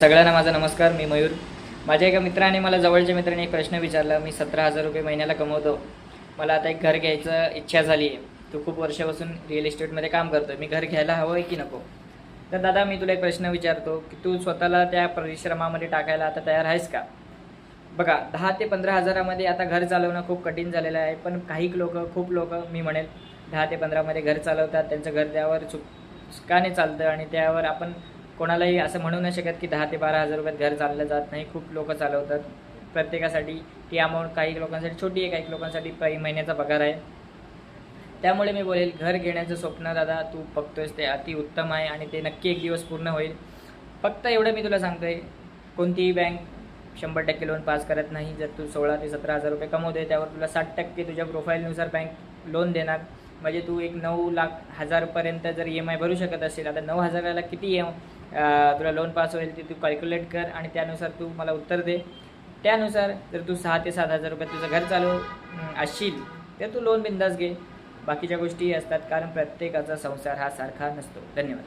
सगळ्यांना माझा नमस्कार. मी मयूर. माझ्या एका मित्राने मला जवळच्या मित्राने एक प्रश्न विचारला. मी 17,000 रुपये महिन्याला कमवतो, मला आता एक घर घ्यायचं इच्छा झाली आहे. तू खूप वर्षापासून रिअल इस्टेटमध्ये काम करतो, मी घर घ्यायला हवं आहे की नको. तर दादा, मी तुला एक प्रश्न विचारतो की तू स्वतःला त्या परिश्रमामध्ये टाकायला आता तयार आहेस का? बघा, 10 ते 15 हजारामध्ये आता घर चालवणं खूप कठीण झालेलं आहे. पण खूप लोक मी म्हणेल 10 ते 15मध्ये घर चालवतात. त्यांचं घर त्यावर सुखाने चालतं आणि त्यावर आपण कोणालाही असं म्हणू नाही शकत की 10 ते 12 हजार रुपयात घर चाललं जात नाही. खूप लोक चालवतात. प्रत्येकासाठी ती अमाऊंट काही लोकांसाठी छोटी आहे, काही लोकांसाठी महिन्याचा पगार आहे. त्यामुळे मी बोलेल, घर घेण्याचं स्वप्न दादा तू बघतोयस ते अतिउत्तम आहे आणि ते नक्की एक दिवस पूर्ण होईल. फक्त एवढं मी तुला सांगतोय, कोणतीही बँक 100% लोन पास करत नाही. जर तू 16 ते 17 हजार रुपये कमवतोय, त्यावर तुला 60% तुझ्या प्रोफाईलनुसार बँक लोन देणार. म्हणजे तू एक 9,00,000पर्यंत जर EMI भरू शकत असेल, आता 9,000ला किती तुला लोन पास होईल ते तू कॅल्क्युलेट कर आणि त्यानुसार तू मला उत्तर दे. त्यानुसार जर तू 6 ते 7 हजार रुपये तुझं घर चालू असशील तर तू लोन बिंदास घे. बाकीच्या गोष्टी असतात, कारण प्रत्येकाचा संसार हा सारखा नसतो. धन्यवाद.